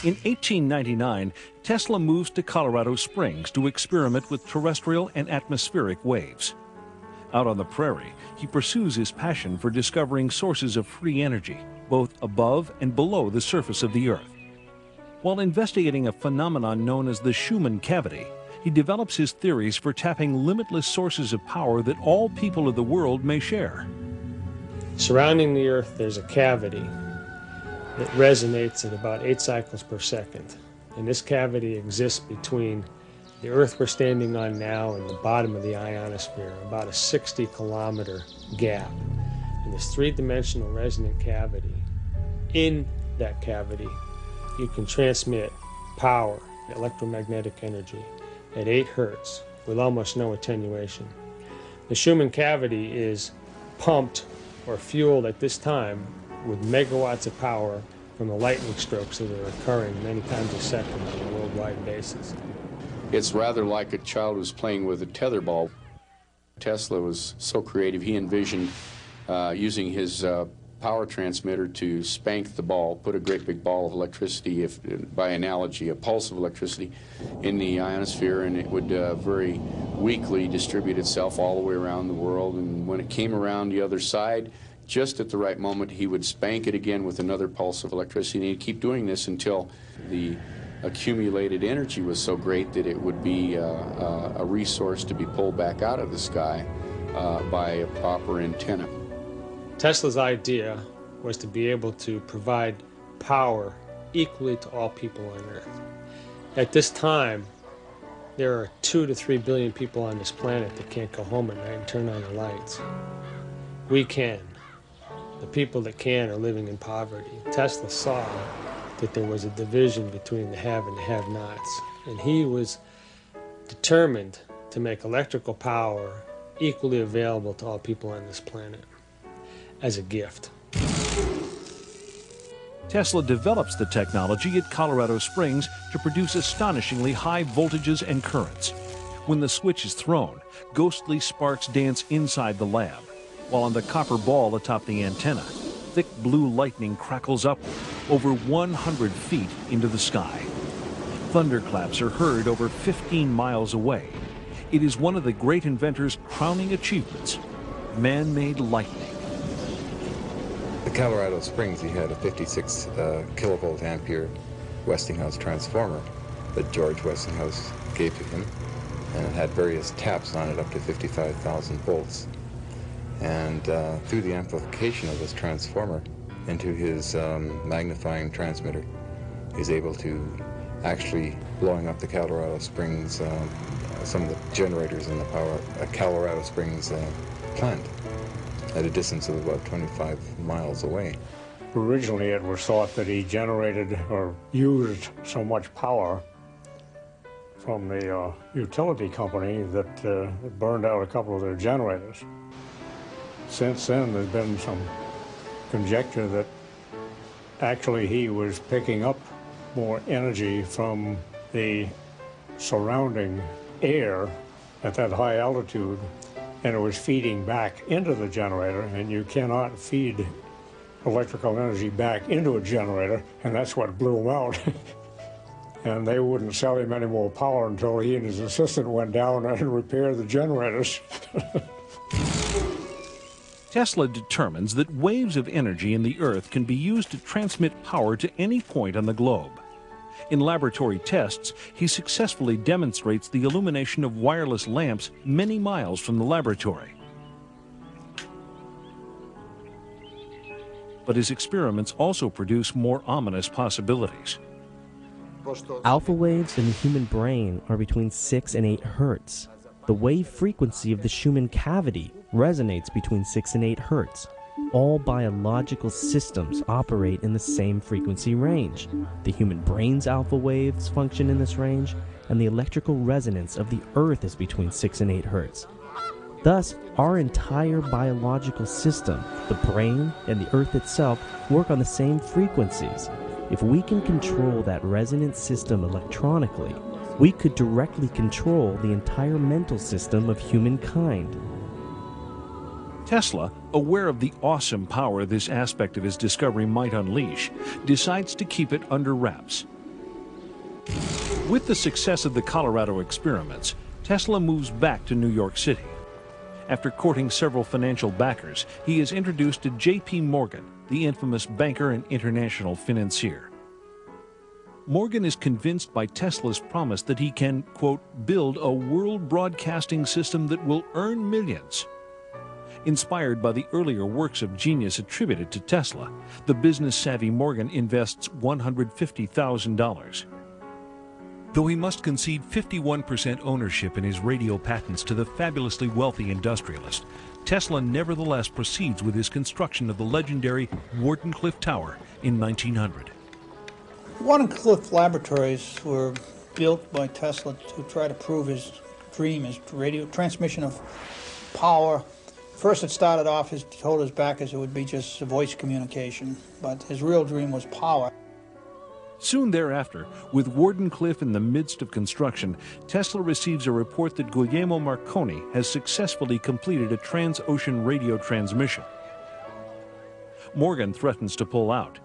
In 1899, Tesla moves to Colorado Springs to experiment with terrestrial and atmospheric waves. Out on the prairie, he pursues his passion for discovering sources of free energy, both above and below the surface of the Earth. While investigating a phenomenon known as the Schumann cavity, he develops his theories for tapping limitless sources of power that all people of the world may share. Surrounding the Earth, there's a cavity that resonates at about 8 cycles per second. And this cavity exists between the Earth we're standing on now and the bottom of the ionosphere, about a 60-kilometer gap. And this three-dimensional resonant cavity, in that cavity, you can transmit power, electromagnetic energy, at 8 hertz with almost no attenuation. The Schumann cavity is pumped or fueled at this time with megawatts of power from the lightning strokes that are occurring many times a second on a worldwide basis. It's rather like a child who's playing with a tetherball. Tesla was so creative, he envisioned using his power transmitter to spank the ball, put a great big ball of electricity, if by analogy, a pulse of electricity, in the ionosphere, and it would very weakly distribute itself all the way around the world. And when it came around the other side, just at the right moment, he would spank it again with another pulse of electricity, and he'd keep doing this until the accumulated energy was so great that it would be a resource to be pulled back out of the sky by a proper antenna. Tesla's idea was to be able to provide power equally to all people on Earth. At this time, there are 2 to 3 billion people on this planet that can't go home at night and turn on the lights. We can. The people that can are living in poverty. Tesla saw that there was a division between the have and the have-nots, and he was determined to make electrical power equally available to all people on this planet as a gift. Tesla develops the technology at Colorado Springs to produce astonishingly high voltages and currents. When the switch is thrown, ghostly sparks dance inside the lab, while on the copper ball atop the antenna, thick blue lightning crackles upward over 100 feet into the sky. Thunderclaps are heard over 15 miles away. It is one of the great inventor's crowning achievements, man-made lightning. At Colorado Springs, he had a 56 kilovolt ampere Westinghouse transformer that George Westinghouse gave to him, and it had various taps on it up to 55,000 volts. And through the amplification of this transformer into his magnifying transmitter, he's able to actually blowing up the Colorado Springs, some of the generators in the Colorado Springs plant at a distance of about 25 miles away. Originally, it was thought that he generated or used so much power from the utility company that it burned out a couple of their generators. Since then, there's been some conjecture that actually he was picking up more energy from the surrounding air at that high altitude, and it was feeding back into the generator, and you cannot feed electrical energy back into a generator, and that's what blew him out. And they wouldn't sell him any more power until he and his assistant went down and repaired the generators. Tesla determines that waves of energy in the Earth can be used to transmit power to any point on the globe. In laboratory tests, he successfully demonstrates the illumination of wireless lamps many miles from the laboratory. But his experiments also produce more ominous possibilities. Alpha waves in the human brain are between 6 and 8 hertz. The wave frequency of the Schumann cavity resonates between 6 and 8 hertz. All biological systems operate in the same frequency range. The human brain's alpha waves function in this range, and the electrical resonance of the Earth is between 6 and 8 hertz. Thus, our entire biological system, the brain and the Earth itself, work on the same frequencies. If we can control that resonant system electronically, we could directly control the entire mental system of humankind. Tesla, aware of the awesome power this aspect of his discovery might unleash, decides to keep it under wraps. With the success of the Colorado experiments, Tesla moves back to New York City. After courting several financial backers, he is introduced to J.P.Morgan, the infamous banker and international financier. Morgan is convinced by Tesla's promise that he can, quote, build a world broadcasting system that will earn millions. Inspired by the earlier works of genius attributed to Tesla, the business-savvy Morgan invests $150,000. Though he must concede 51% ownership in his radio patents to the fabulously wealthy industrialist, Tesla nevertheless proceeds with his construction of the legendary Wardenclyffe Tower in 1900. Wardenclyffe laboratories were built by Tesla to try to prove his dream, his radio transmission of power. First it started off, he told his backers it would be just voice communication, but his real dream was power. Soon thereafter, with Wardenclyffe in the midst of construction, Tesla receives a report that Guglielmo Marconi has successfully completed a trans-ocean radio transmission. Morgan threatens to pull out.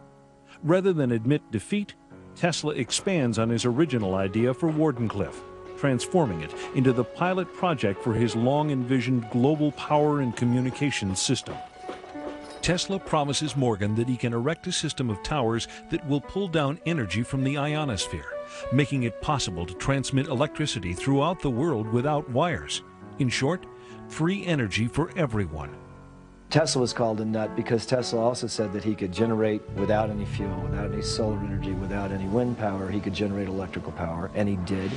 Rather than admit defeat, Tesla expands on his original idea for Wardenclyffe, transforming it into the pilot project for his long-envisioned global power and communications system. Tesla promises Morgan that he can erect a system of towers that will pull down energy from the ionosphere, making it possible to transmit electricity throughout the world without wires. In short, free energy for everyone. Tesla was called a nut because Tesla also said that he could generate without any fuel, without any solar energy, without any wind power, he could generate electrical power, and he did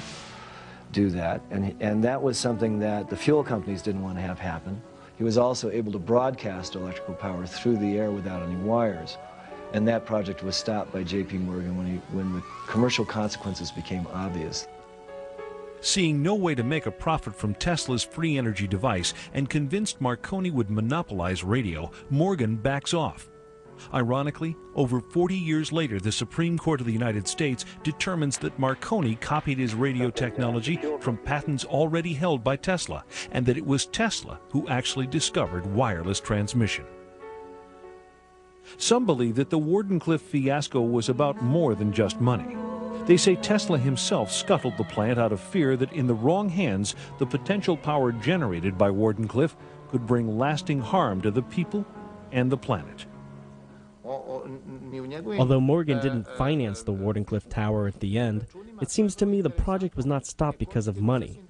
do that. And that was something that the fuel companies didn't want to have happen. He was also able to broadcast electrical power through the air without any wires. And that project was stopped by J.P.Morgan when the commercial consequences became obvious. Seeing no way to make a profit from Tesla's free energy device and convinced Marconi would monopolize radio, Morgan backs off. Ironically, over 40 years later, the Supreme Court of the United States determines that Marconi copied his radio technology from patents already held by Tesla, and that it was Tesla who actually discovered wireless transmission. Some believe that the Wardenclyffe fiasco was about more than just money. They say Tesla himself scuttled the plant out of fear that in the wrong hands, the potential power generated by Wardenclyffe could bring lasting harm to the people and the planet. Although Morgan didn't finance the Wardenclyffe Tower at the end, it seems to me the project was not stopped because of money.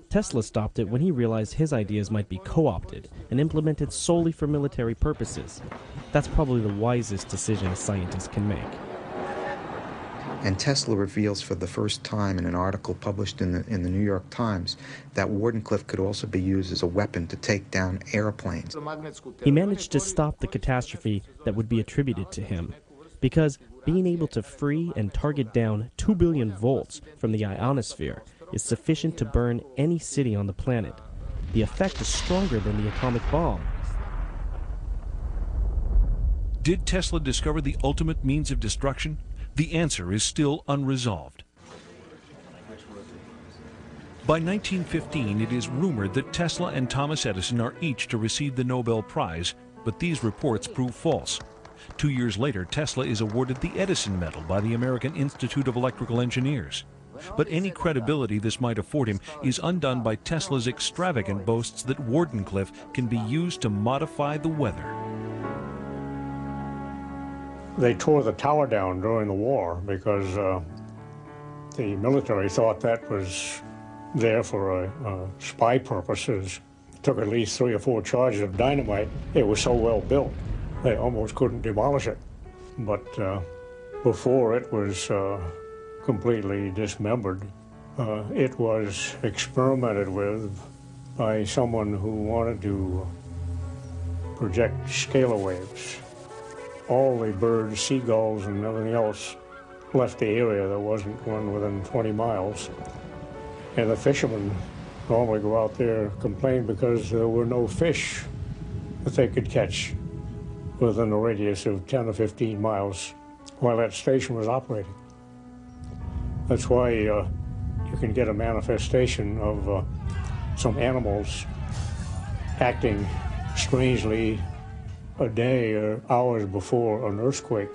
Tesla stopped it when he realized his ideas might be co-opted and implemented solely for military purposes. That's probably the wisest decision a scientist can make. And Tesla reveals for the first time in an article published in the New York Times that Wardenclyffe could also be used as a weapon to take down airplanes. He managed to stop the catastrophe that would be attributed to him, because being able to free and target down 2 billion volts from the ionosphere is sufficient to burn any city on the planet. The effect is stronger than the atomic bomb. Did Tesla discover the ultimate means of destruction? The answer is still unresolved. By 1915, it is rumored that Tesla and Thomas Edison are each to receive the Nobel Prize, but these reports prove false. 2 years later, Tesla is awarded the Edison Medal by the American Institute of Electrical Engineers. But any credibility this might afford him is undone by Tesla's extravagant boasts that Wardenclyffe can be used to modify the weather. They tore the tower down during the war because the military thought that was there for spy purposes. It took at least 3 or 4 charges of dynamite. It was so well built, they almost couldn't demolish it. But before it was completely dismembered, it was experimented with by someone who wanted to project scalar waves. All the birds, seagulls, and everything else left the area. There wasn't one within 20 miles. And the fishermen normally go out there complain because there were no fish that they could catch within a radius of 10 or 15 miles while that station was operating. That's why you can get a manifestation of some animals acting strangely, a day or hours before an earthquake.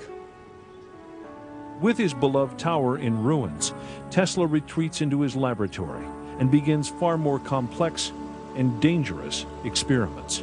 With his beloved tower in ruins, Tesla retreats into his laboratory and begins far more complex and dangerous experiments.